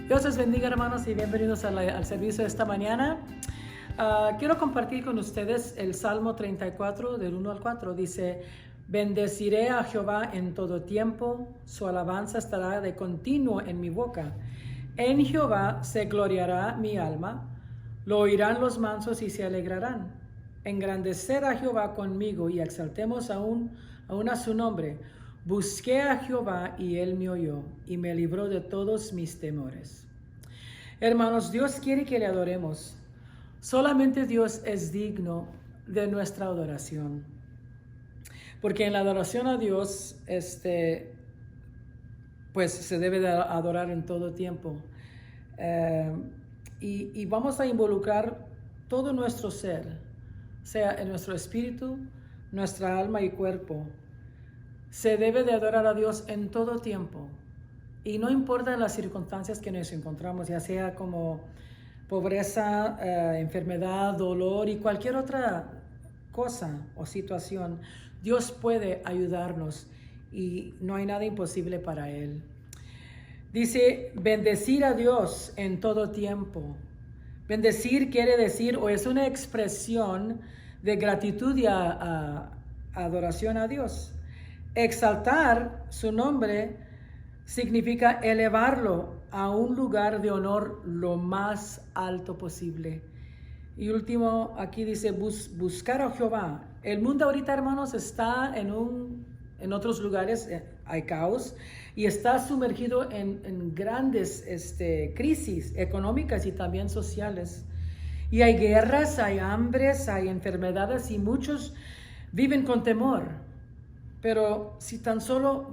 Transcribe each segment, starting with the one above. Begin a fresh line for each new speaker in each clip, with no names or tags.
Dios les bendiga, hermanos, y bienvenidos al servicio de esta mañana. Quiero compartir con ustedes el Salmo 34, del 1 al 4. Dice: bendeciré a Jehová en todo tiempo, su alabanza estará de continuo en mi boca. En Jehová se gloriará mi alma, lo oirán los mansos y se alegrarán. Engrandeced a Jehová conmigo y exaltemos aún a su nombre. Busqué a Jehová y él me oyó y me libró de todos mis temores. Hermanos, Dios quiere que le adoremos. Solamente Dios es digno de nuestra adoración. Porque en la adoración a Dios, pues se debe de adorar en todo tiempo. Y vamos a involucrar todo nuestro ser, sea en nuestro espíritu, nuestra alma y cuerpo. Se debe de adorar a Dios en todo tiempo. Y no importa las circunstancias que nos encontramos, ya sea como pobreza, enfermedad, dolor y cualquier otra cosa o situación, Dios puede ayudarnos y no hay nada imposible para Él. Dice, bendecir a Dios en todo tiempo. Bendecir quiere decir, o es una expresión de gratitud y adoración a Dios. Exaltar su nombre significa elevarlo a un lugar de honor lo más alto posible. Y último, aquí dice buscar a Jehová. El mundo ahorita, hermanos, está en otros lugares, hay caos, y está sumergido en grandes crisis económicas y también sociales. Y hay guerras, hay hambres, hay enfermedades y muchos viven con temor. Pero si tan solo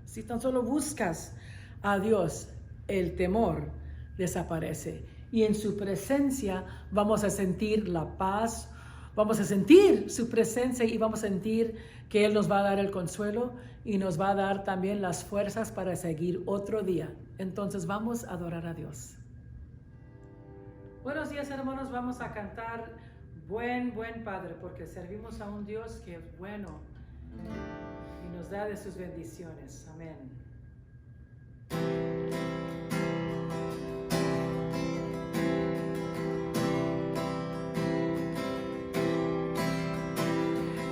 si tan solo buscas a Dios, el temor desaparece. Y en su presencia vamos a sentir la paz, vamos a sentir su presencia y vamos a sentir que Él nos va a dar el consuelo y nos va a dar también las fuerzas para seguir otro día. Entonces vamos a adorar a Dios. Buenos días, hermanos, vamos a cantar Buen Padre, porque servimos a un Dios que es bueno y nos da de sus bendiciones. Amén.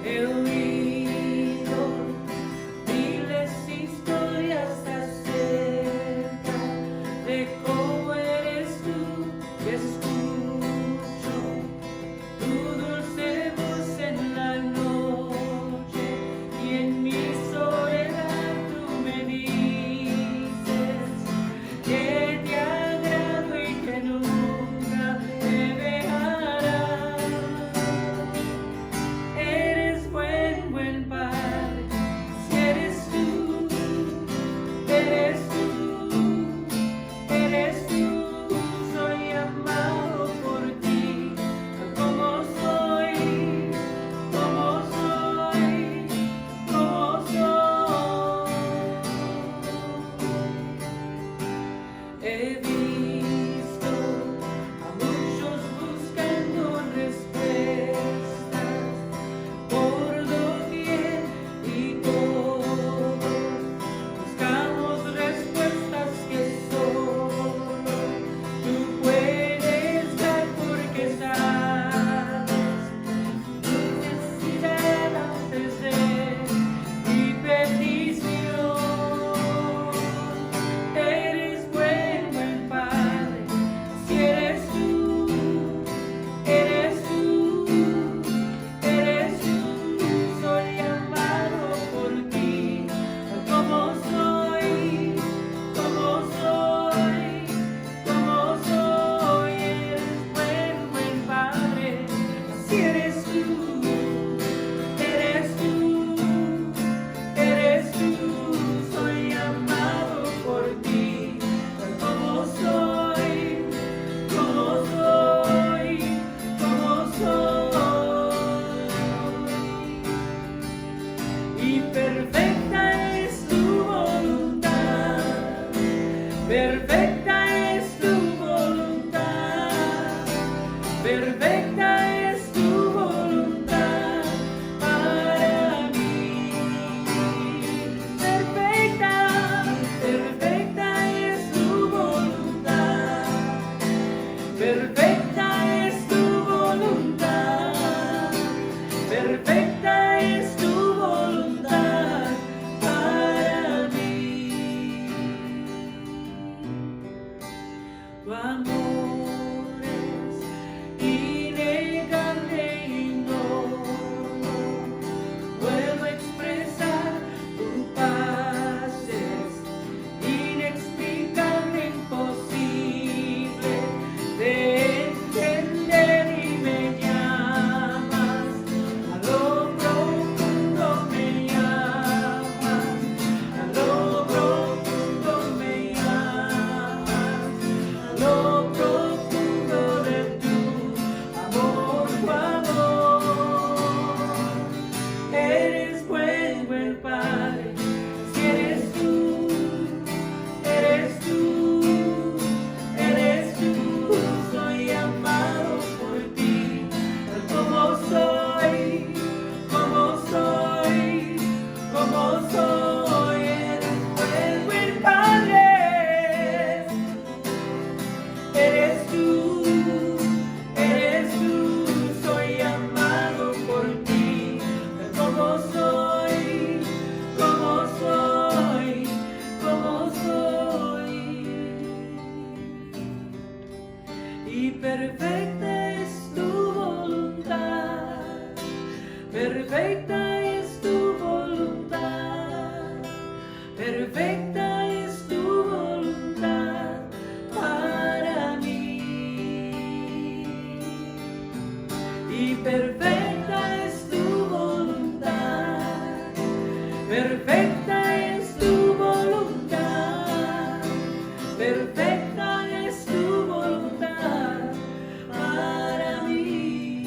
He oído miles historias acerca de cómo eres tú, y escucho tu dulce voz en la noche, y en mi soledad tú me dices que te agrado y que nunca te dejarás. Eres buen Padre, si eres tú, soy amado por ti, como soy, como soy, como soy. He visto a muchos buscando respuestas por doquier y todos buscamos respuestas que solo tú puedes dar, porque sabes tu necesidad antes de mi petición. Eres buen Padre, si eres tú, soy amado por ti, como soy, como soy, como soy. Eres buen Padre, si eres tú, soy amado por ti, como soy, como soy, como soy. Y perfecta es tu voluntad, perfecta es tu voluntad, perfecta es tu voluntad para mí. Perfecta es tu voluntad. Perfecta es tu voluntad, perfecta es tu voluntad para mí.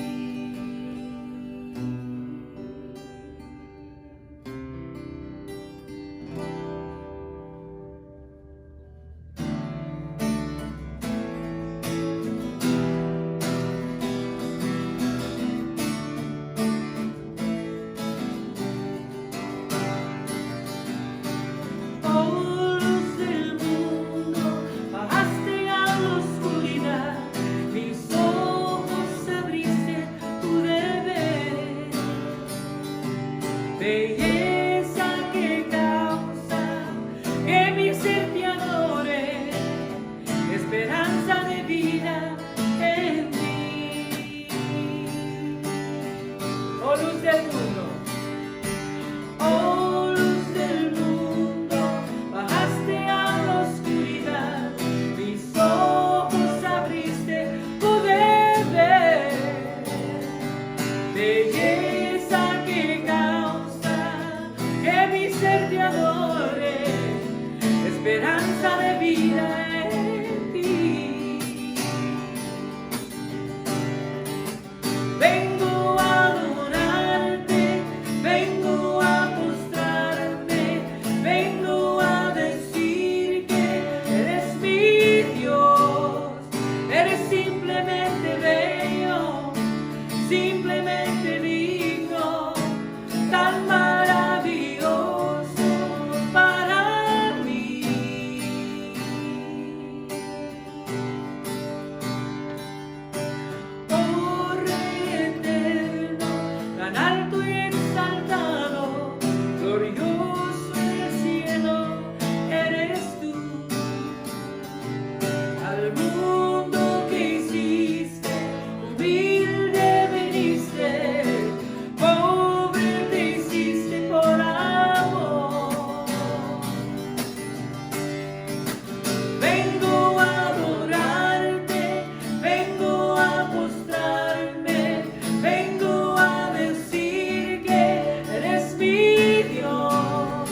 Belleza que causa que mi ser te adore, esperanza de vida en ti. Oh luz del mundo, oh luz del mundo, bajaste a la oscuridad, mis ojos abriste, pude ver. Belleza que mi ser te adore, esperanza de vida en ti. Vengo a adorarte, vengo a postrarme, vengo a decir que eres mi Dios, eres simplemente bello, simplemente digno, tan maravilloso para mí. Oh Rey eterno, tan alto y exaltado, glorioso en el cielo eres tú. Al mundo que hiciste, humilde veniste, pobre te hiciste por amor. Vengo a adorarte, vengo a postrarme, vengo a decir que eres mi Dios,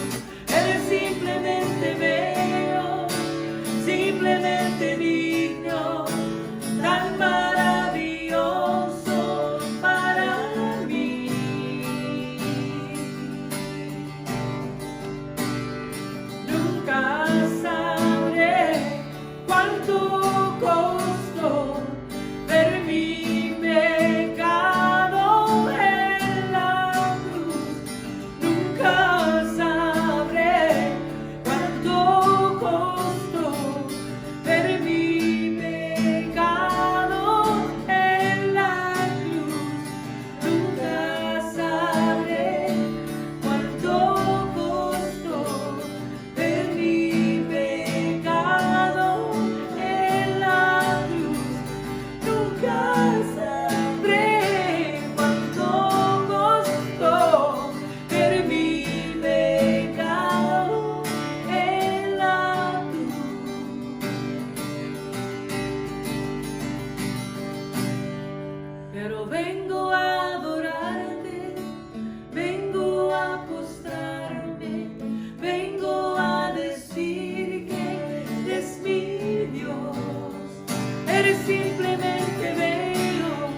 eres simplemente bello, simplemente digno, tan maravilloso para mí. Nunca sabré cuánto costó ver mi pecado en la cruz. Nunca sabré cuánto costó ver mi pecado en la cruz. Nunca sabré cuánto costó ver mi pecado en la cruz. Nunca sabré cuánto costó ver mi pecado en la cruz. Pero vengo a adorarte, vengo a postrarme, vengo a decir que eres mi Dios, eres simplemente bello,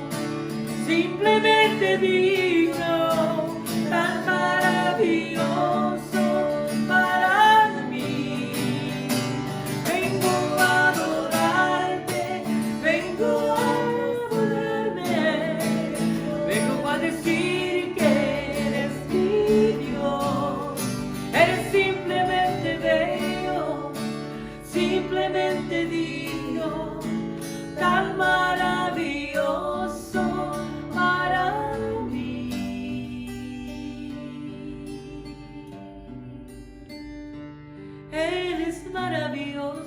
simplemente digno, tan maravilloso para mí. Vengo a adorarte, vengo a adorarme, vengo a decir que eres mi Dios, eres simplemente bello, simplemente digno, tan maravilloso para mí. Eres maravilloso.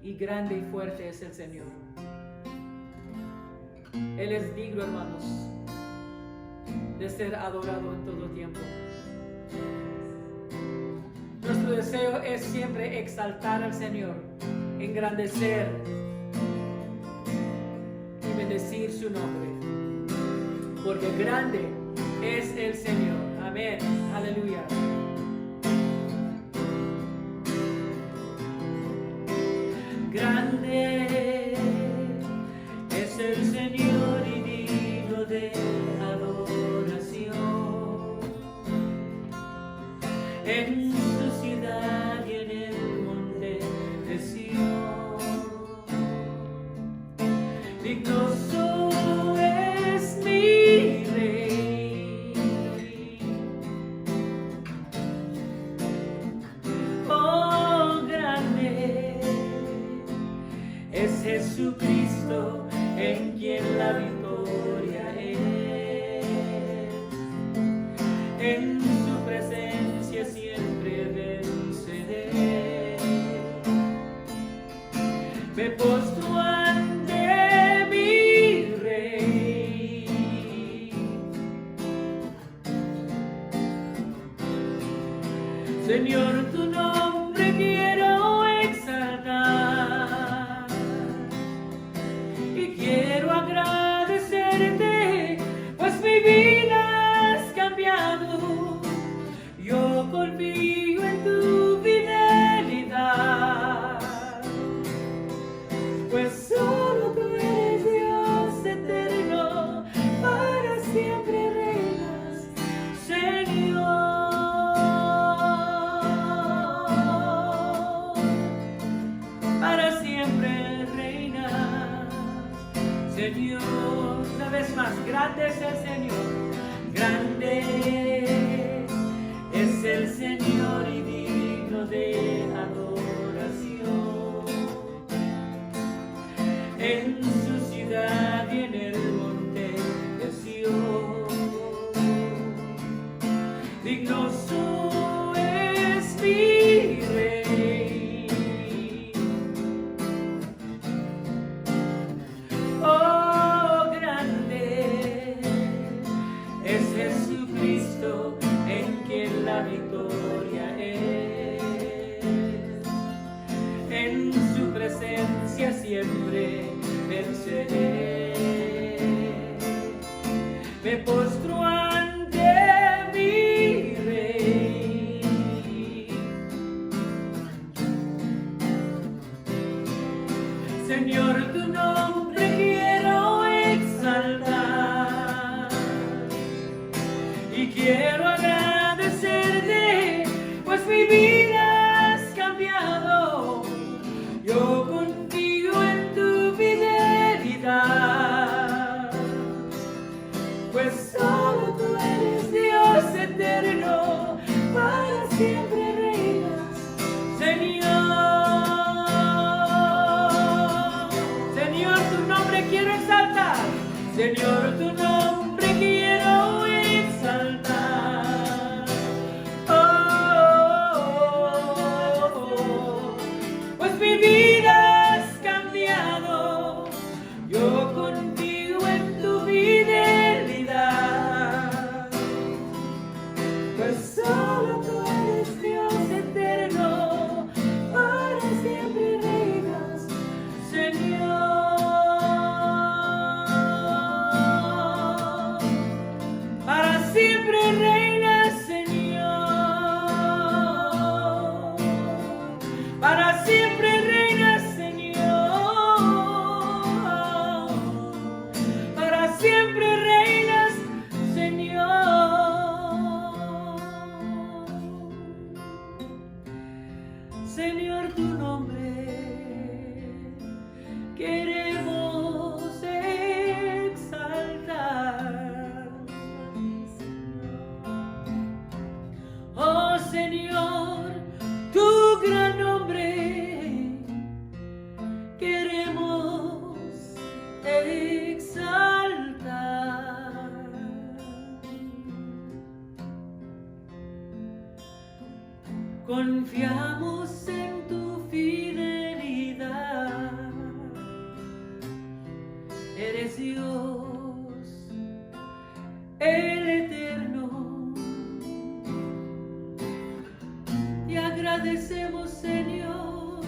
Y grande y fuerte es el Señor. Él es digno, hermanos, de ser adorado en todo tiempo. Nuestro deseo es siempre exaltar al Señor, engrandecer y bendecir su nombre, porque grande es el Señor. Amén. Aleluya. Grande es el Señor y digno de adoración. En su ciudad y en el monte de Sión, dignoso es mi Rey. Oh, grande es Jesucristo, en quien la victoria es. En su presencia siempre venceré. Me postro ante mi Rey. Señor, tu nombre quiero exaltar y quiero agradecerte, pues mi vida has cambiado. Yo confío en tu fidelidad, pues solo tú eres Dios eterno, para siempre reinas, Señor. Para siempre reinas, Señor. Una vez más, grande es el Señor, grande es el Señor y digno de adoración. En su ciudad y en el monte de Sión, dignoso es mi Rey. Oh, grande es Jesucristo, en quien la victoria es. En su presencia siempre venceré. Me postro ante mi Rey. Señor, tu nombre quiero exaltar y quiero agradecerte, pues mi vida has cambiado. Yo confío en tu fidelidad, pues solo tú eres Dios eterno, para siempre reinas, Señor. Señor, tu nombre quiero exaltar. Señor, tu nombre quiero exaltar. Pues mi vida has cambiado. Yo confío en tu fidelidad, pues solo tú eres Dios eterno, para siempre reinas, Señor. Para siempre reinas, Señor. Para siempre reinas, Señor. Para siempre reinas, Señor. Señor, tu nombre queremos exaltar. Oh, Señor, tu gran nombre queremos exaltar. Confiamos en tu fidelidad. Eres Dios, el eterno. Te agradecemos, Señor.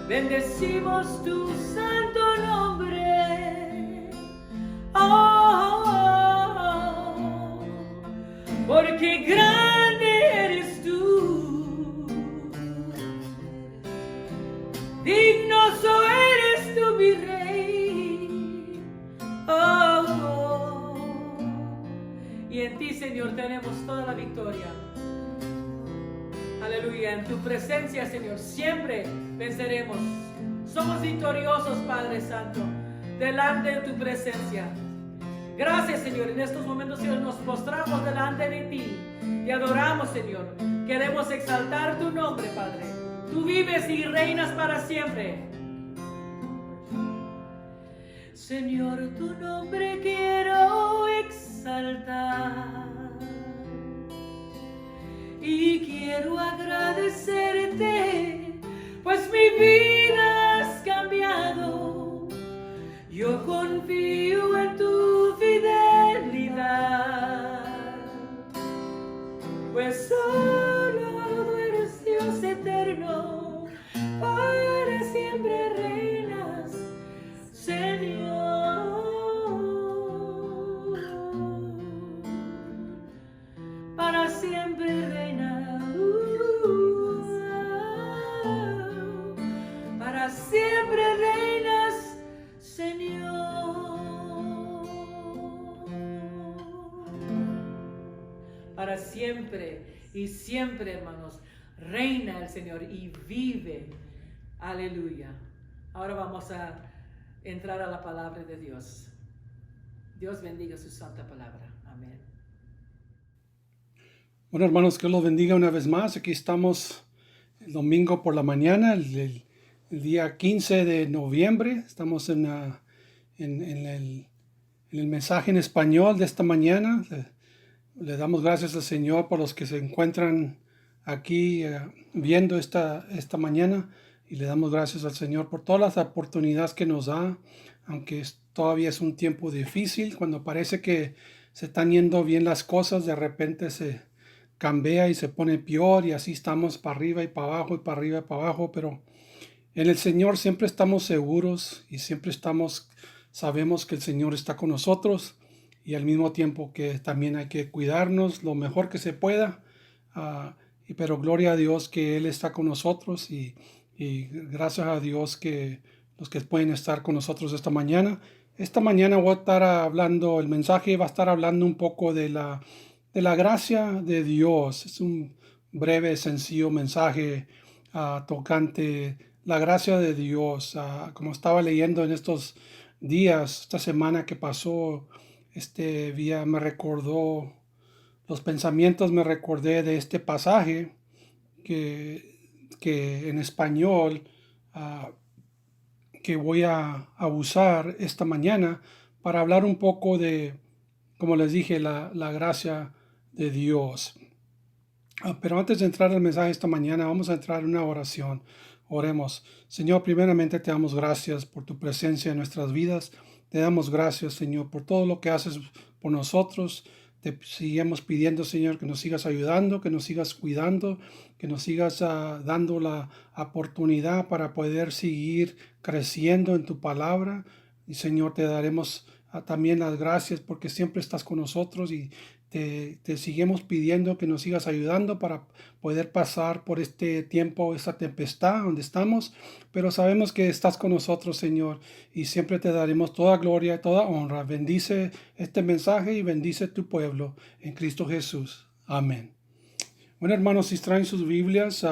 Bendecimos tu santo nombre. Señor, tenemos toda la victoria. Aleluya, en tu presencia, Señor, siempre venceremos. Somos victoriosos, Padre Santo, delante de tu presencia. Gracias, Señor. En estos momentos, Señor, nos postramos delante de ti y adoramos, Señor. Queremos exaltar tu nombre, Padre. Tú vives y reinas para siempre. Señor, tu nombre quiero exaltar y quiero agradecerte, pues mi vida has cambiado. Yo confío en tu fidelidad, pues solo tú eres Dios eterno, para siempre reinas, Señor. Para siempre reinas, para siempre reinas, Señor. Para siempre y siempre, hermanos, reina el Señor y vive. Aleluya. Ahora vamos a entrar a la palabra de Dios. Dios bendiga su santa palabra. Amén.
Bueno, hermanos, que los bendiga una vez más. Aquí estamos el domingo por la mañana, el día 15 de noviembre. Estamos en el mensaje en español de esta mañana. Le damos gracias al Señor por los que se encuentran aquí viendo esta mañana. Y le damos gracias al Señor por todas las oportunidades que nos da, aunque todavía es un tiempo difícil. Cuando parece que se están yendo bien las cosas, de repente se cambia y se pone peor, y así estamos para arriba y para abajo y para arriba y para abajo. Pero en el Señor siempre estamos seguros y siempre sabemos que el Señor está con nosotros, y al mismo tiempo que también hay que cuidarnos lo mejor que se pueda. Pero gloria a Dios que Él está con nosotros, y gracias a Dios que los que pueden estar con nosotros esta mañana. Esta mañana voy a estar hablando, el mensaje va a estar hablando un poco de la gracia de Dios. Es un breve, sencillo mensaje tocante la gracia de Dios. Como estaba leyendo en estos días, esta semana que pasó, este día me recordó los pensamientos, me recordé de este pasaje que en español que voy a usar esta mañana para hablar un poco de, como les dije, la gracia de Dios. Pero antes de entrar al mensaje esta mañana, vamos a entrar en una oración. Oremos. Señor, primeramente te damos gracias por tu presencia en nuestras vidas. Te damos gracias, Señor, por todo lo que haces por nosotros. Te seguimos pidiendo, Señor, que nos sigas ayudando, que nos sigas cuidando, que nos sigas dando la oportunidad para poder seguir creciendo en tu palabra. Y, Señor, te daremos también las gracias porque siempre estás con nosotros, y te seguimos pidiendo que nos sigas ayudando para poder pasar por este tiempo, esta tempestad donde estamos. Pero sabemos que estás con nosotros, Señor, y siempre te daremos toda gloria y toda honra. Bendice este mensaje y bendice tu pueblo en Cristo Jesús. Amén. Bueno, hermanos, si traen sus Biblias,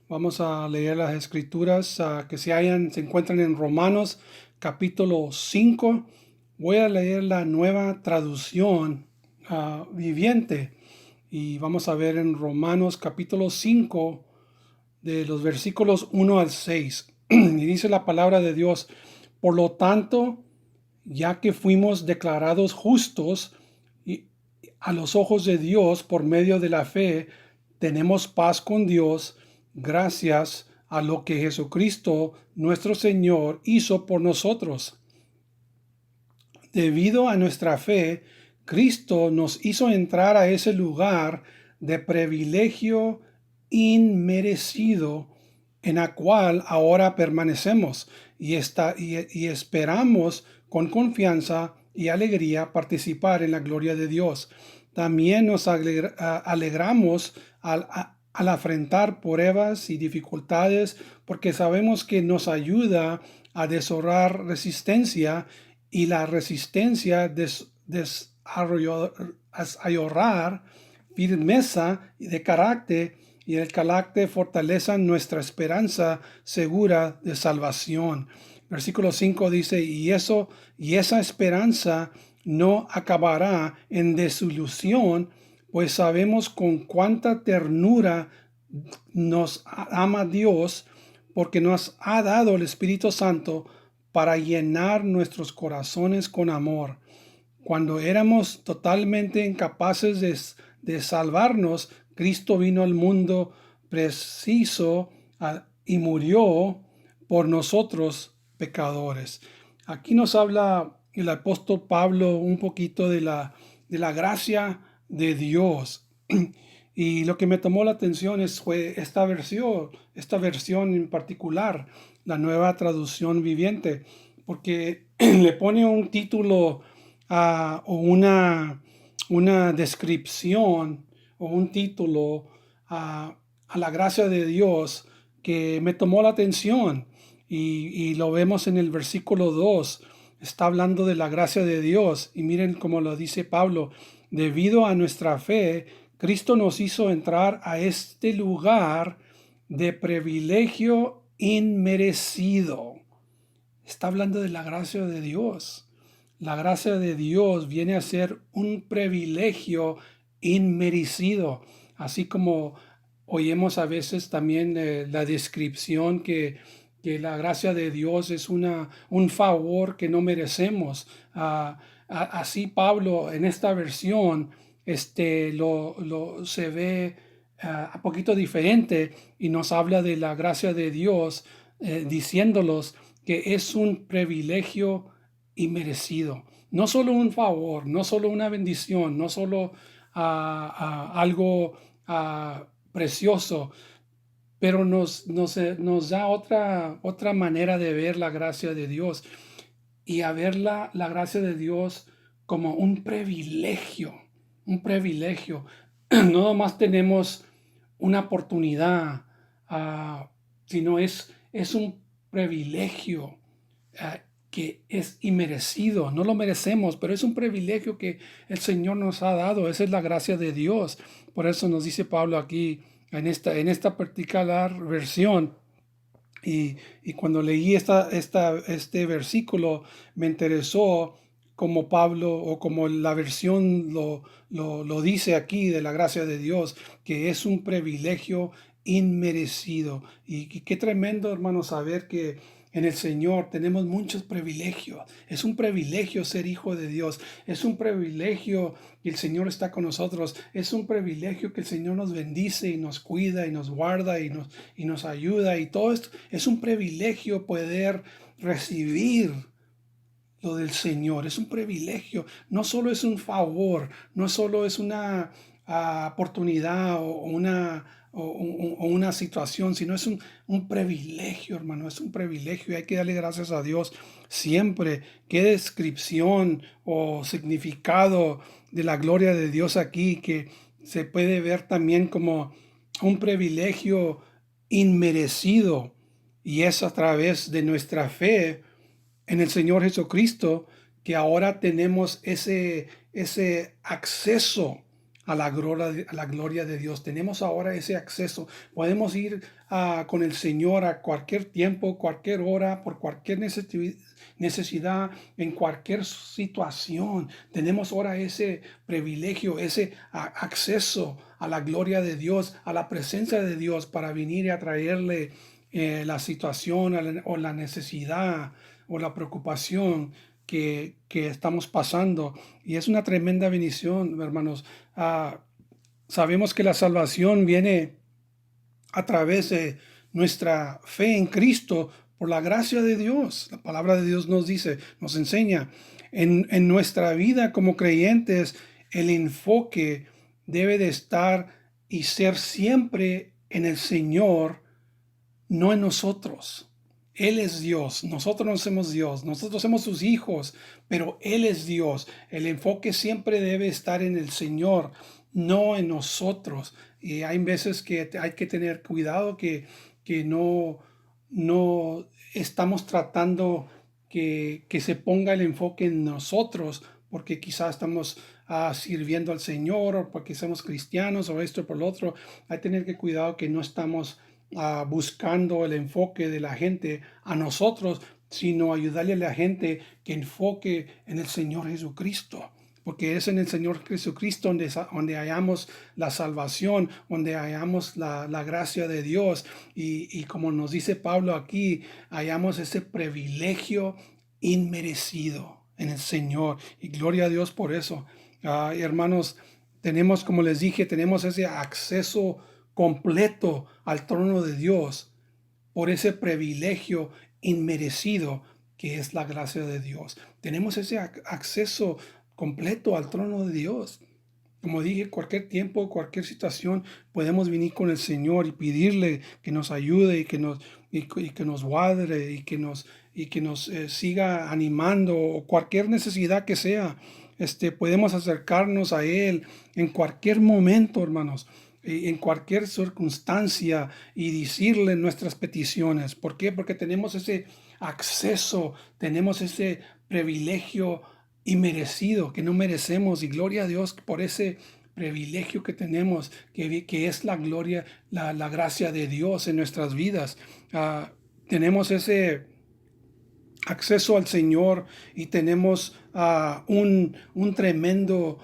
vamos a leer las escrituras que se encuentran en Romanos capítulo 5. Voy a leer la Nueva Traducción Viviente, y vamos a ver en Romanos capítulo 5 de los versículos 1 al 6. Y dice la palabra de Dios: por lo tanto, ya que fuimos declarados justos a los ojos de Dios por medio de la fe, tenemos paz con Dios gracias a lo que Jesucristo nuestro Señor hizo por nosotros. Debido a nuestra fe, Cristo nos hizo entrar a ese lugar de privilegio inmerecido en el cual ahora permanecemos, y esperamos con confianza y alegría participar en la gloria de Dios. También nos alegramos al afrontar pruebas y dificultades, porque sabemos que nos ayuda a desarrollar resistencia, y la resistencia ahorrar firmeza de carácter, y el carácter fortaleza nuestra esperanza segura de salvación. Versículo 5 dice, y esa esperanza no acabará en desilusión, pues sabemos con cuánta ternura nos ama Dios, porque nos ha dado el Espíritu Santo para llenar nuestros corazones con amor. Cuando éramos totalmente incapaces de salvarnos, Cristo vino al mundo preciso y murió por nosotros pecadores. Aquí nos habla el apóstol Pablo un poquito de la gracia de Dios. Y lo que me tomó la atención fue esta versión en particular, la Nueva Traducción Viviente, porque le pone un título o una descripción o un título a la gracia de Dios que me tomó la atención. Y lo vemos en el versículo 2. Está hablando de la gracia de Dios. Y miren cómo lo dice Pablo. Debido a nuestra fe, Cristo nos hizo entrar a este lugar de privilegio inmerecido. Está hablando de la gracia de Dios. La gracia de Dios viene a ser un privilegio inmerecido, así como oímos a veces también la descripción que la gracia de Dios es un favor que no merecemos. Así Pablo en esta versión se ve un poquito diferente y nos habla de la gracia de Dios, diciéndolos que es un privilegio inmerecido. No solo un favor, no solo una bendición, no solo algo precioso, pero nos da otra manera de ver la gracia de Dios y a ver la gracia de Dios como un privilegio, un privilegio. No nomás tenemos una oportunidad, sino es un privilegio que es inmerecido. No lo merecemos, pero es un privilegio que el Señor nos ha dado. Esa es la gracia de Dios. Por eso nos dice Pablo aquí en esta particular versión. Y cuando leí este versículo, me interesó como Pablo o como la versión lo dice aquí de la gracia de Dios, que es un privilegio inmerecido. Y qué tremendo, hermano, saber que en el Señor tenemos muchos privilegios. Es un privilegio ser hijo de Dios. Es un privilegio que el Señor está con nosotros. Es un privilegio que el Señor nos bendice y nos cuida y nos guarda y nos ayuda. Y todo esto es un privilegio poder recibir lo del Señor. Es un privilegio. No solo es un favor. No solo es una oportunidad o una situación, sino es un privilegio, hermano, es un privilegio y hay que darle gracias a Dios siempre. Qué descripción o significado de la gloria de Dios aquí, que se puede ver también como un privilegio inmerecido, y es a través de nuestra fe en el Señor Jesucristo que ahora tenemos ese acceso a la gloria de Dios. Tenemos ahora ese acceso. Podemos ir con el Señor a cualquier tiempo, cualquier hora, por cualquier necesidad, en cualquier situación. Tenemos ahora ese privilegio, ese acceso a la gloria de Dios, a la presencia de Dios, para venir y atraerle la situación o la necesidad o la preocupación que estamos pasando. Y es una tremenda bendición, hermanos. Sabemos que la salvación viene a través de nuestra fe en Cristo por la gracia de Dios. La palabra de Dios nos dice, nos enseña en nuestra vida como creyentes, el enfoque debe de estar y ser siempre en el Señor, no en nosotros. Él es Dios, nosotros no somos Dios, nosotros somos sus hijos, pero Él es Dios. El enfoque siempre debe estar en el Señor, no en nosotros. Y hay veces que hay que tener cuidado que no estamos tratando que se ponga el enfoque en nosotros, porque quizás estamos sirviendo al Señor o porque somos cristianos o esto por lo otro. Hay que tener que cuidado que no estamos buscando el enfoque de la gente a nosotros, sino ayudarle a la gente que enfoque en el Señor Jesucristo. Porque es en el Señor Jesucristo donde hallamos la salvación, donde hallamos la gracia de Dios. Y como nos dice Pablo aquí, hallamos ese privilegio inmerecido en el Señor. Y gloria a Dios por eso. Hermanos, tenemos, como les dije, tenemos ese acceso completo al trono de Dios por ese privilegio inmerecido que es la gracia de Dios. Tenemos ese acceso completo al trono de Dios. Como dije, cualquier tiempo, cualquier situación, podemos venir con el Señor y pedirle que nos ayude y que nos guarde y que nos siga animando, o cualquier necesidad que sea. Podemos acercarnos a Él en cualquier momento, hermanos, en cualquier circunstancia, y decirle nuestras peticiones. ¿Por qué? Porque tenemos ese acceso, tenemos ese privilegio inmerecido que no merecemos, y gloria a Dios por ese privilegio que tenemos, que es la gloria, la gracia de Dios en nuestras vidas. Tenemos ese acceso al Señor, y tenemos un tremendo,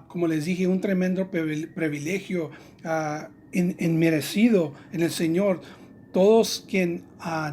como les dije, un tremendo privilegio inmerecido en el Señor. Todos quienes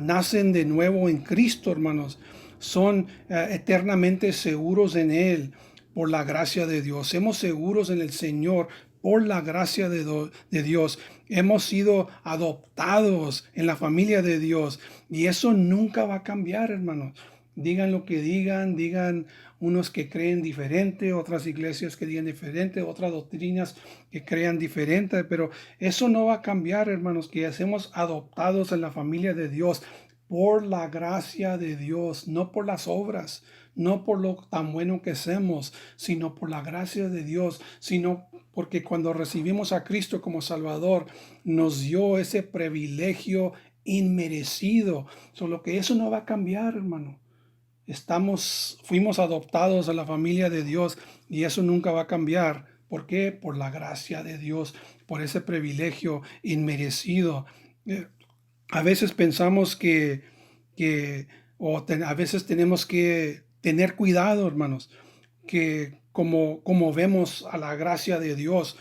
nacen de nuevo en Cristo, hermanos, son eternamente seguros en Él por la gracia de Dios. Somos seguros en el Señor por la gracia de Dios. Hemos sido adoptados en la familia de Dios, y eso nunca va a cambiar, hermanos. Digan lo que digan unos que creen diferente, otras iglesias que digan diferente, otras doctrinas que crean diferente, pero eso no va a cambiar, hermanos, que hacemos adoptados en la familia de Dios por la gracia de Dios, no por las obras, no por lo tan bueno que hacemos, sino por la gracia de Dios, sino porque cuando recibimos a Cristo como Salvador, nos dio ese privilegio inmerecido. Solo que eso no va a cambiar, hermano. Fuimos adoptados a la familia de Dios, y eso nunca va a cambiar. ¿Por qué? Por la gracia de Dios, por ese privilegio inmerecido. A veces pensamos a veces tenemos que tener cuidado, hermanos, que como vemos a la gracia de Dios,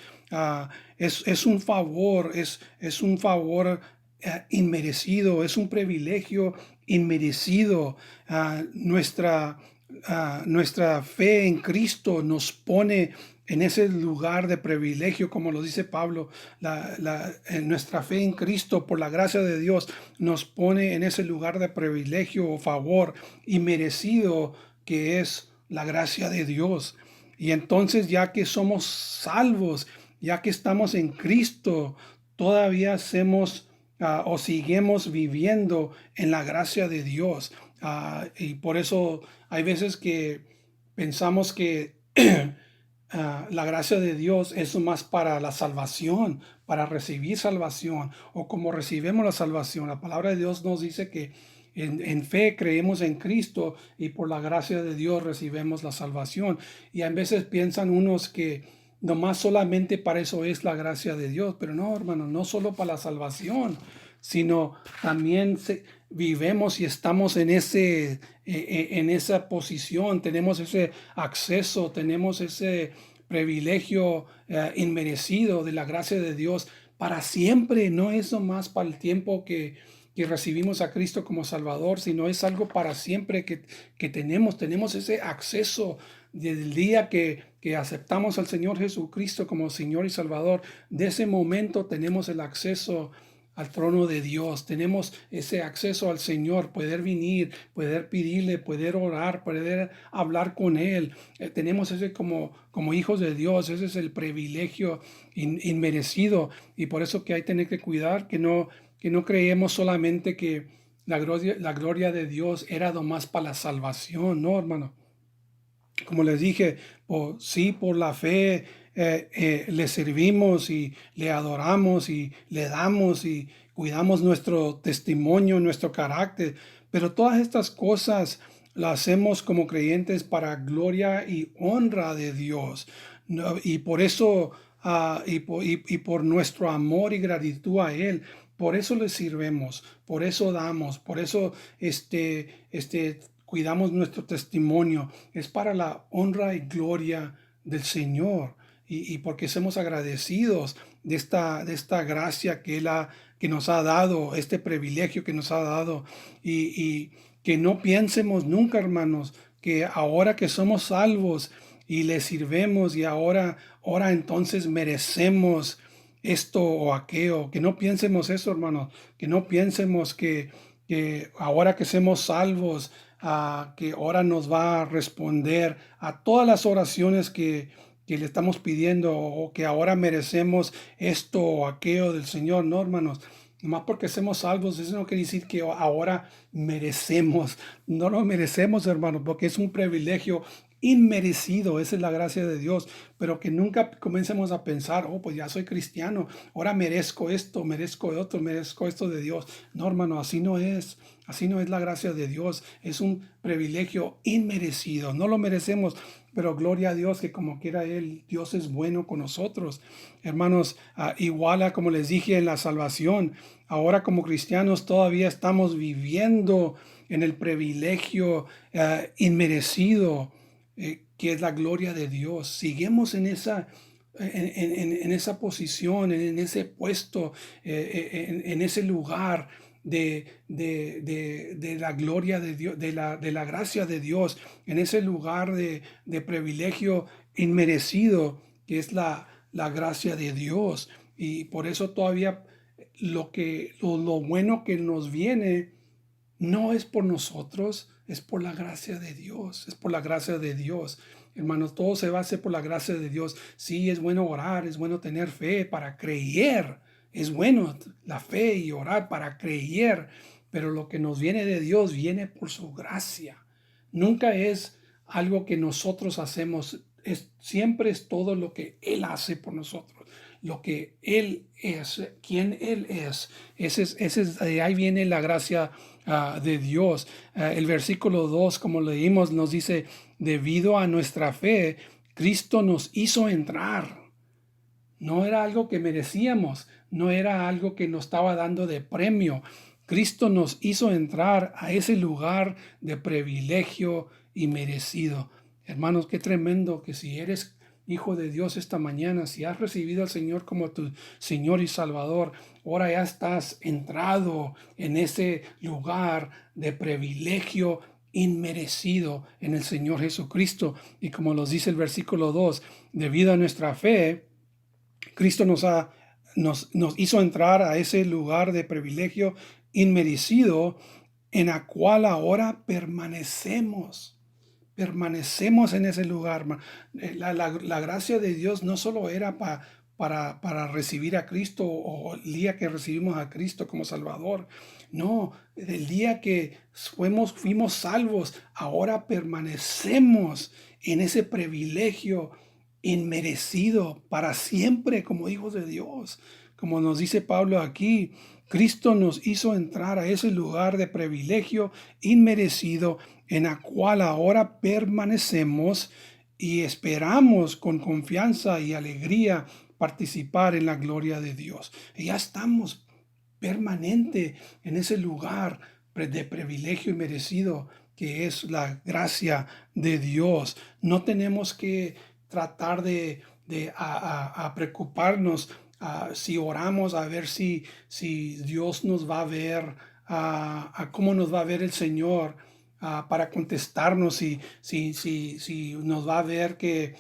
es un favor, es un favor inmerecido, es un privilegio inmerecido. Nuestra fe en Cristo nos pone en ese lugar de privilegio, como lo dice Pablo. En nuestra fe en Cristo, por la gracia de Dios, nos pone en ese lugar de privilegio o favor inmerecido, que es la gracia de Dios. Y entonces, ya que somos salvos, ya que estamos en Cristo, todavía hacemos o seguimos viviendo en la gracia de Dios. Y por eso hay veces que pensamos que la gracia de Dios es más para la salvación, para recibir salvación, o como recibimos la salvación. La palabra de Dios nos dice que en fe creemos en Cristo, y por la gracia de Dios recibimos la salvación. Y a veces piensan unos que nomás solamente para eso es la gracia de Dios, pero no, hermano, no solo para la salvación, sino también vivimos y estamos en esa posición, tenemos ese acceso, tenemos ese privilegio inmerecido de la gracia de Dios para siempre. No es nomás para el tiempo que recibimos a Cristo como Salvador, sino es algo para siempre que tenemos ese acceso desde el día que aceptamos al Señor Jesucristo como Señor y Salvador. De ese momento tenemos el acceso al trono de Dios, tenemos ese acceso al Señor, poder venir, poder pedirle, poder orar, poder hablar con Él. Tenemos ese como hijos de Dios, ese es el privilegio inmerecido, y por eso que hay que tener que cuidar que no creemos solamente que la gloria de Dios era nomás para la salvación. No, hermano. Como les dije, sí, por la fe le servimos y le adoramos y le damos y cuidamos nuestro testimonio, nuestro carácter. Pero todas estas cosas la hacemos como creyentes para gloria y honra de Dios. Y por eso, y por nuestro amor y gratitud a Él, por eso le sirvemos, por eso damos, por eso cuidamos nuestro testimonio. Es para la honra y gloria del Señor. Y porque somos agradecidos de esta gracia que nos ha dado, este privilegio que nos ha dado. Y que no piensemos nunca, hermanos, que ahora que somos salvos y le sirvemos y ahora entonces merecemos esto o aquello. Que no piensemos eso, hermanos. Que no piensemos que ahora que somos salvos, que ahora nos va a responder a todas las oraciones que le estamos pidiendo, o que ahora merecemos esto o aquello del Señor. No, hermanos. Nomás porque somos salvos, eso no quiere decir que ahora merecemos. No lo merecemos, hermanos, porque es un privilegio inmerecido. Esa es la gracia de Dios. Pero que nunca comencemos a pensar, oh, pues ya soy cristiano, ahora merezco esto, merezco otro, merezco esto de Dios. No, hermano, así no es. Así no es la gracia de Dios. Es un privilegio inmerecido. No lo merecemos, pero gloria a Dios que como quiera Él, Dios es bueno con nosotros. Hermanos, igual a como les dije en la salvación, ahora como cristianos todavía estamos viviendo en el privilegio inmerecido, que es la gloria de Dios. Seguimos en esa posición, en ese puesto, en ese lugar de la gloria de Dios, de la gracia de Dios, en ese lugar de privilegio inmerecido, que es la gracia de Dios. Y por eso todavía lo bueno que nos viene no es por nosotros, es por la gracia de Dios, es por la gracia de Dios. Hermanos, todo se basa por la gracia de Dios. Sí, es bueno orar, es bueno tener fe para creer. Es bueno la fe y orar para creer, pero lo que nos viene de Dios viene por su gracia. Nunca es algo que nosotros hacemos, siempre es todo lo que Él hace por nosotros, lo que Él es, quien Él es. De ahí viene la gracia de Dios. El versículo 2, como leímos, nos dice, debido a nuestra fe, Cristo nos hizo entrar. No era algo que merecíamos, no era algo que nos estaba dando de premio. Cristo nos hizo entrar a ese lugar de privilegio y merecido. Hermanos, qué tremendo que si eres hijo de Dios esta mañana, si has recibido al Señor como tu Señor y Salvador, ahora ya estás entrado en ese lugar de privilegio inmerecido en el Señor Jesucristo. Y como nos dice el versículo 2, debido a nuestra fe, Cristo nos hizo entrar a ese lugar de privilegio inmerecido en la cual ahora permanecemos. Permanecemos en ese lugar. La gracia de Dios no solo era para recibir a Cristo o el día que recibimos a Cristo como Salvador. No, el día que fuimos salvos, ahora permanecemos en ese privilegio inmerecido para siempre como hijos de Dios. Como nos dice Pablo aquí, Cristo nos hizo entrar a ese lugar de privilegio inmerecido en la cual ahora permanecemos y esperamos con confianza y alegría participar en la gloria de Dios. Y ya estamos permanente en ese lugar de privilegio inmerecido que es la gracia de Dios. No tenemos que tratar de preocuparnos si oramos a ver si Dios nos va a ver, a cómo nos va a ver el Señor, para contestarnos si nos va a ver que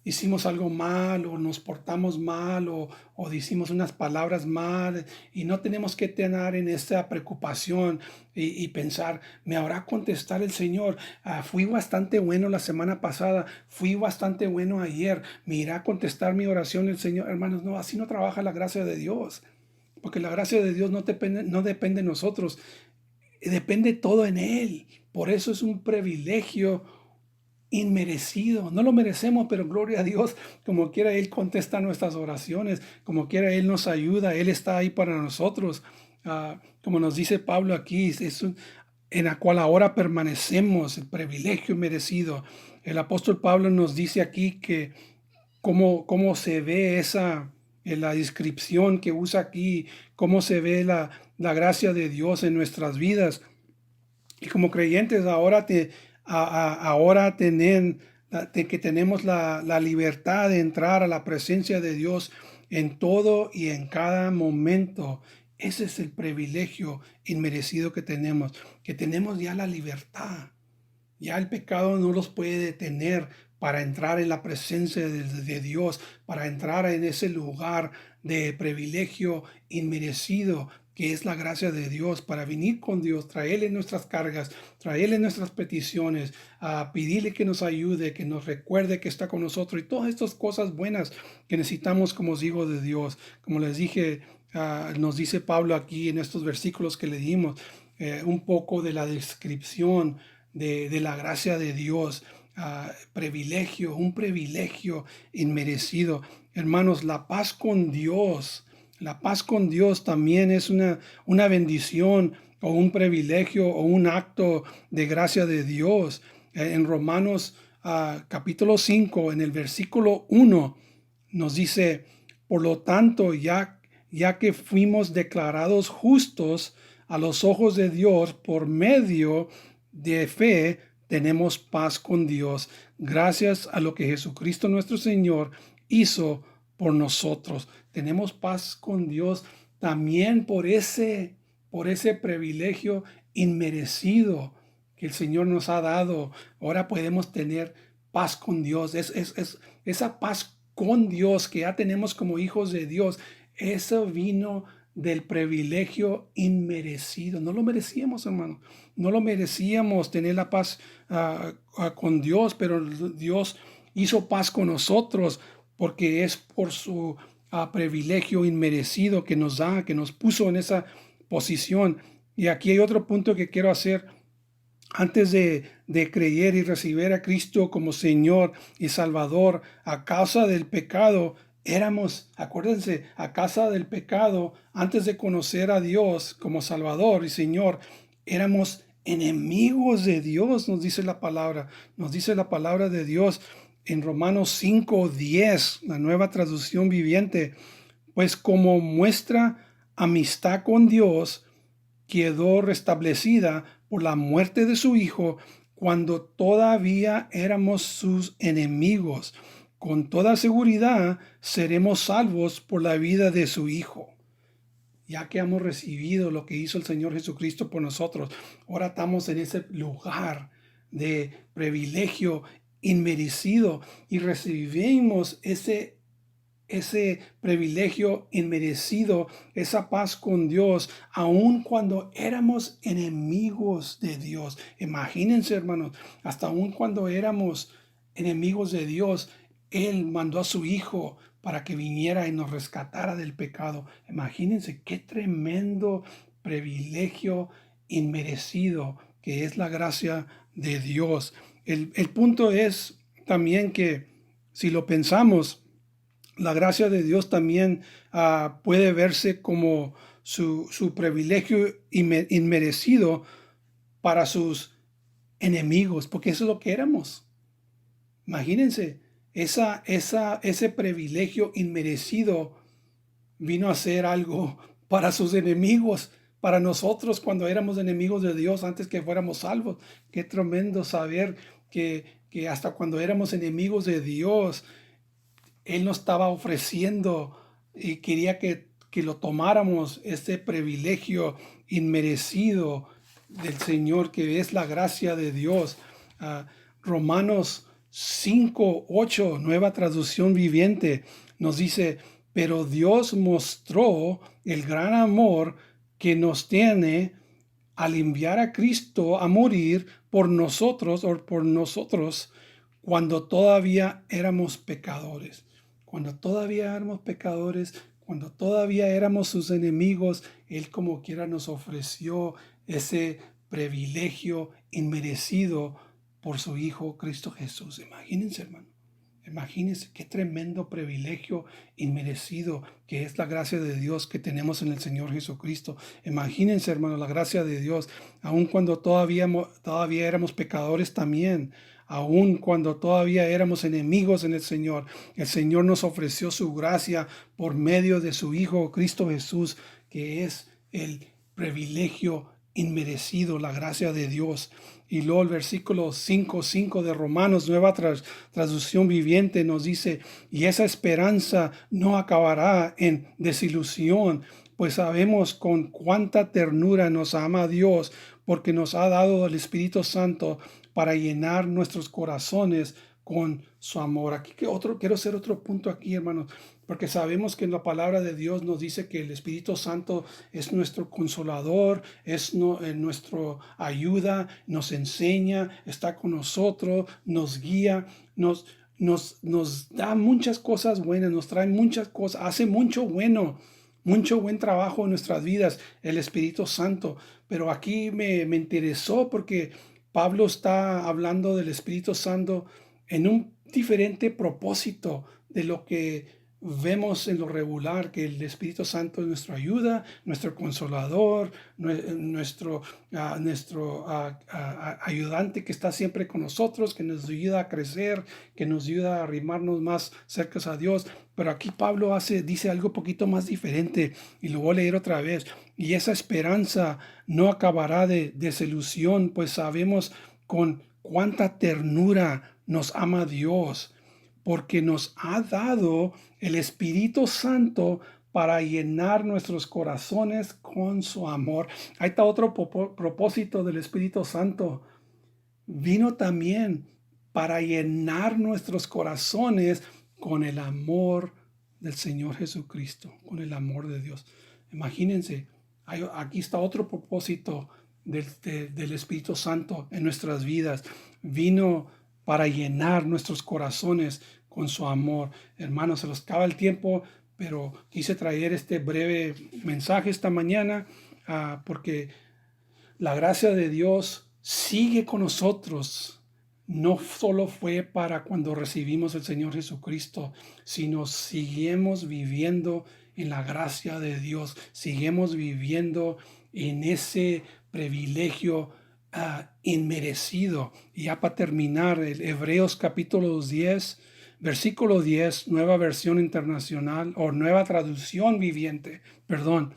hicimos algo mal o nos portamos mal o decimos unas palabras mal, y no tenemos que tener en esa preocupación y pensar, ¿me habrá contestar el Señor? Fui bastante bueno la semana pasada, fui bastante bueno ayer, ¿me irá a contestar mi oración el Señor? Hermanos, no, así no trabaja la gracia de Dios, porque la gracia de Dios no depende de nosotros, depende todo en Él. Por eso es un privilegio inmerecido. No lo merecemos, pero gloria a Dios. Como quiera, Él contesta nuestras oraciones. Como quiera, Él nos ayuda. Él está ahí para nosotros. Como nos dice Pablo aquí, en la cual ahora permanecemos, el privilegio merecido. El apóstol Pablo nos dice aquí que cómo se ve esa, en la descripción que usa aquí, cómo se ve la gracia de Dios en nuestras vidas. Y como creyentes ahora, ahora que tenemos la libertad de entrar a la presencia de Dios en todo y en cada momento. Ese es el privilegio inmerecido que tenemos ya la libertad. Ya el pecado no los puede detener para entrar en la presencia de Dios, para entrar en ese lugar de privilegio inmerecido que es la gracia de Dios, para venir con Dios, traerle nuestras cargas, traerle nuestras peticiones, a pedirle que nos ayude, que nos recuerde que está con nosotros y todas estas cosas buenas que necesitamos como hijos de Dios. Como les dije, nos dice Pablo aquí en estos versículos que leímos, un poco de la descripción de la gracia de Dios, un privilegio inmerecido. Hermanos, la paz con Dios también es una bendición o un privilegio o un acto de gracia de Dios. En Romanos capítulo 5, en el versículo 1, nos dice, por lo tanto, ya que fuimos declarados justos a los ojos de Dios por medio de fe, tenemos paz con Dios, gracias a lo que Jesucristo nuestro Señor hizo por nosotros. Tenemos paz con Dios también por ese privilegio inmerecido que el Señor nos ha dado. Ahora podemos tener paz con Dios. Esa paz con Dios que ya tenemos como hijos de Dios, eso vino del privilegio inmerecido. No lo merecíamos, hermano. No lo merecíamos tener la paz con Dios, pero Dios hizo paz con nosotros porque es por su privilegio inmerecido que nos da, que nos puso en esa posición. Y aquí hay otro punto que quiero hacer. Antes de creer y recibir a Cristo como Señor y Salvador, a causa del pecado, acuérdense, a causa del pecado, antes de conocer a Dios como Salvador y Señor, éramos enemigos de Dios, nos dice la palabra de Dios en Romanos 5:10, la Nueva Traducción Viviente, pues como muestra amistad con Dios, quedó restablecida por la muerte de su Hijo cuando todavía éramos sus enemigos. Con toda seguridad seremos salvos por la vida de su Hijo. Ya que hemos recibido lo que hizo el Señor Jesucristo por nosotros, ahora estamos en ese lugar de privilegio inmerecido y recibimos ese privilegio inmerecido, esa paz con Dios, aun cuando éramos enemigos de Dios. Imagínense, hermanos, hasta aun cuando éramos enemigos de Dios, Él mandó a su Hijo para que viniera y nos rescatara del pecado. Imagínense qué tremendo privilegio inmerecido que es la gracia de Dios. El punto es también que si lo pensamos, la gracia de Dios también puede verse como su privilegio inmerecido para sus enemigos, porque eso es lo que éramos. Imagínense, ese privilegio inmerecido vino a ser algo para sus enemigos, para nosotros cuando éramos enemigos de Dios antes que fuéramos salvos. Qué tremendo saber que hasta cuando éramos enemigos de Dios, Él nos estaba ofreciendo y quería que lo tomáramos, este privilegio inmerecido del Señor, que es la gracia de Dios. Romanos 5:8, Nueva Traducción Viviente, nos dice, pero Dios mostró el gran amor que nos tiene al enviar a Cristo a morir por nosotros cuando todavía éramos pecadores. Cuando todavía éramos sus enemigos, Él como quiera nos ofreció ese privilegio inmerecido por su Hijo Cristo Jesús. Imagínense, hermano. Imagínense qué tremendo privilegio inmerecido que es la gracia de Dios que tenemos en el Señor Jesucristo. Imagínense, hermanos, la gracia de Dios, aun cuando todavía éramos pecadores también, aun cuando todavía éramos enemigos en el Señor nos ofreció su gracia por medio de su Hijo Cristo Jesús, que es el privilegio inmerecido, la gracia de Dios. Y luego el versículo 5:5 de Romanos, nueva traducción viviente, nos dice, y esa esperanza no acabará en desilusión, pues sabemos con cuánta ternura nos ama Dios, porque nos ha dado el Espíritu Santo para llenar nuestros corazones con su amor. Aquí quiero hacer otro punto aquí, hermanos, porque sabemos que en la palabra de Dios nos dice que el Espíritu Santo es nuestro consolador, es nuestro ayuda, nos enseña, está con nosotros, nos guía, nos da muchas cosas buenas, nos trae muchas cosas, hace mucho buen trabajo en nuestras vidas, el Espíritu Santo. Pero aquí me interesó porque Pablo está hablando del Espíritu Santo en un diferente propósito de lo que vemos en lo regular, que el Espíritu Santo es nuestra ayuda, nuestro consolador, nuestro ayudante que está siempre con nosotros, que nos ayuda a crecer, que nos ayuda a arrimarnos más cerca a Dios. Pero aquí Pablo dice algo un poquito más diferente y lo voy a leer otra vez. Y esa esperanza no acabará de desilusión, pues sabemos con cuánta ternura nos ama Dios, porque nos ha dado el Espíritu Santo para llenar nuestros corazones con su amor. Ahí está otro propósito del Espíritu Santo. Vino también para llenar nuestros corazones con el amor del Señor Jesucristo, con el amor de Dios. Imagínense, aquí está otro propósito del Espíritu Santo en nuestras vidas. Vino para llenar nuestros corazones con su amor. Hermanos, se nos acaba el tiempo, pero quise traer este breve mensaje esta mañana porque la gracia de Dios sigue con nosotros. No solo fue para cuando recibimos el Señor Jesucristo, sino seguimos viviendo en la gracia de Dios, seguimos viviendo en ese privilegio inmerecido. Y ya para terminar, el Hebreos capítulo 10, versículo 10, nueva versión internacional o nueva traducción viviente, perdón,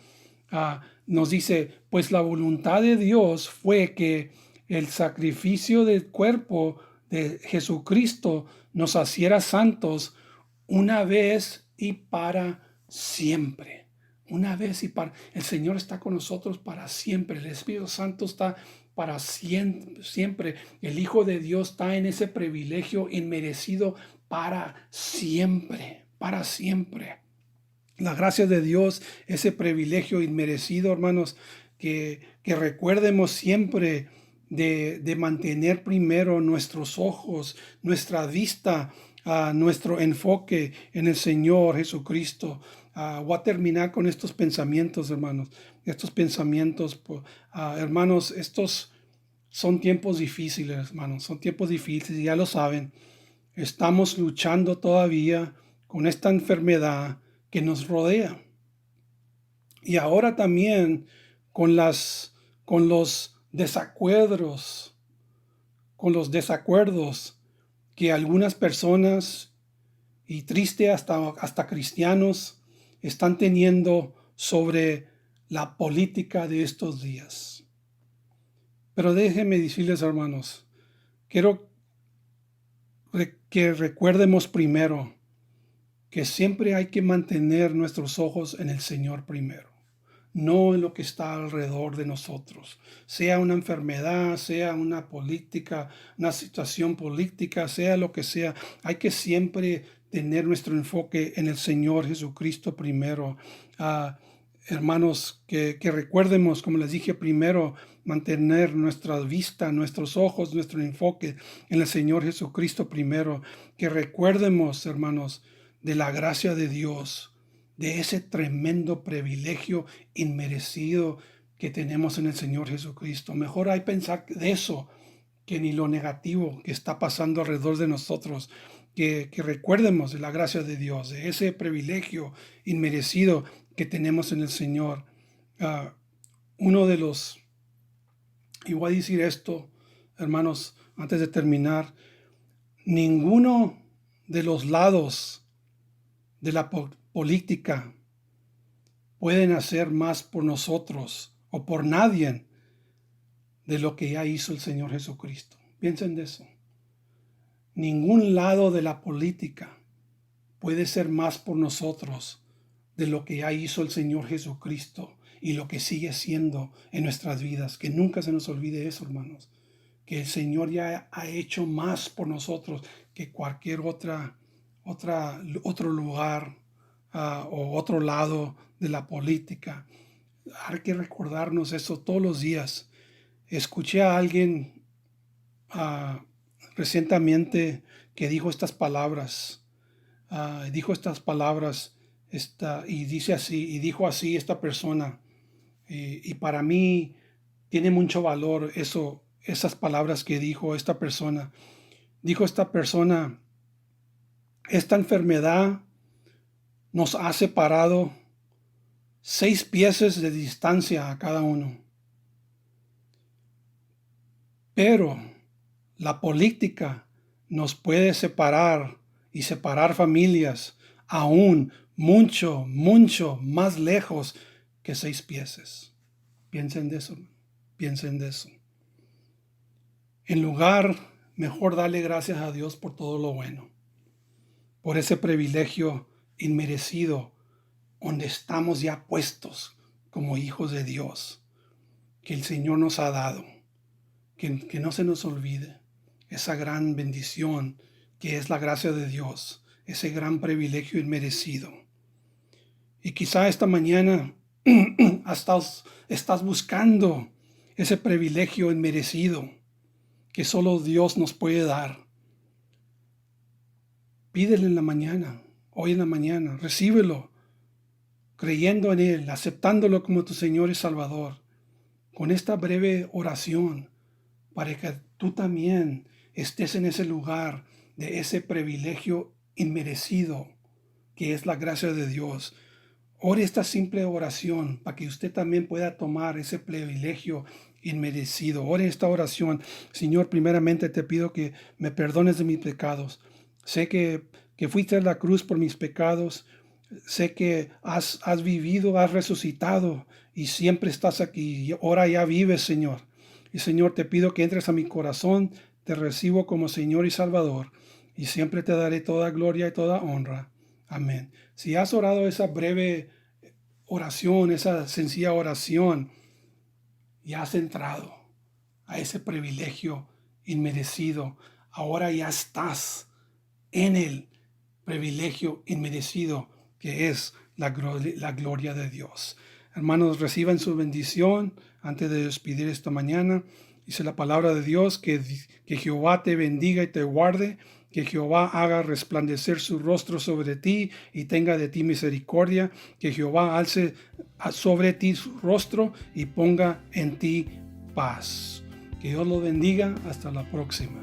nos dice, pues la voluntad de Dios fue que el sacrificio del cuerpo de Jesucristo nos hiciera santos una vez y para siempre. Una vez y para... El Señor está con nosotros para siempre. El Espíritu Santo está para siempre. El Hijo de Dios está en ese privilegio inmerecido para siempre. Para siempre. La gracia de Dios, ese privilegio inmerecido, hermanos, que recuerdemos siempre de mantener primero nuestros ojos, nuestra vista, nuestro enfoque en el Señor Jesucristo. Voy a terminar con estos pensamientos, hermanos. Estos pensamientos, hermanos, estos son tiempos difíciles, hermanos. Son tiempos difíciles, ya lo saben. Estamos luchando todavía con esta enfermedad que nos rodea. Y ahora también con los desacuerdos, que algunas personas y triste hasta cristianos están teniendo sobre la política de estos días. Pero déjenme decirles, hermanos, quiero que recuerdemos primero que siempre hay que mantener nuestros ojos en el Señor primero, no en lo que está alrededor de nosotros, sea una enfermedad, sea una política, una situación política, sea lo que sea. Hay que siempre tener nuestro enfoque en el Señor Jesucristo primero. Hermanos, que recuerdemos, como les dije primero, mantener nuestra vista, nuestros ojos, nuestro enfoque en el Señor Jesucristo primero. Que recuerdemos, hermanos, de la gracia de Dios, de ese tremendo privilegio inmerecido que tenemos en el Señor Jesucristo. Mejor hay pensar de eso que ni lo negativo que está pasando alrededor de nosotros. que recuerdemos de la gracia de Dios, de ese privilegio inmerecido que tenemos en el Señor. Uno de los, y voy a decir esto, hermanos, antes de terminar, ninguno de los lados de la política pueden hacer más por nosotros o por nadie de lo que ya hizo el Señor Jesucristo. Piensen de eso. Ningún lado de la política puede ser más por nosotros de lo que ya hizo el Señor Jesucristo y lo que sigue siendo en nuestras vidas. Que nunca se nos olvide eso, hermanos. Que el Señor ya ha hecho más por nosotros que cualquier otro lugar o otro lado de la política. Hay que recordarnos eso todos los días. Escuché a alguien recientemente que dijo estas palabras. Y dijo así esta persona. Y para mí tiene mucho valor esas palabras que dijo esta persona. Dijo esta persona: esta enfermedad nos ha separado 6 pies de distancia a cada uno. Pero la política nos puede separar y separar familias aún mucho, mucho más lejos que 6 pies. Piensen de eso. Piensen de eso. En lugar, mejor darle gracias a Dios por todo lo bueno, por ese privilegio inmerecido donde estamos ya puestos como hijos de Dios, que el Señor nos ha dado. Que no se nos olvide esa gran bendición que es la gracia de Dios, ese gran privilegio inmerecido. Y quizá esta mañana estás buscando ese privilegio inmerecido que solo Dios nos puede dar. Pídele en la mañana, hoy en la mañana, recíbelo, creyendo en Él, aceptándolo como tu Señor y Salvador, con esta breve oración, para que tú también estés en ese lugar de ese privilegio inmerecido que es la gracia de Dios. Ore esta simple oración para que usted también pueda tomar ese privilegio inmerecido. Ore esta oración: Señor, primeramente te pido que me perdones de mis pecados. Sé que fuiste a la cruz por mis pecados. Sé que has vivido, has resucitado y siempre estás aquí. Ahora ya vives, Señor. Y Señor, te pido que entres a mi corazón, te recibo como Señor y Salvador, y siempre te daré toda gloria y toda honra. Amén. Si has orado esa breve oración, esa sencilla oración, ya has entrado a ese privilegio inmerecido. Ahora ya estás en el privilegio inmerecido que es la gloria de Dios. Hermanos, reciban su bendición antes de despedir esta mañana. Dice la palabra de Dios que Jehová te bendiga y te guarde, que Jehová haga resplandecer su rostro sobre ti y tenga de ti misericordia, que Jehová alce sobre ti su rostro y ponga en ti paz. Que Dios lo bendiga. Hasta la próxima.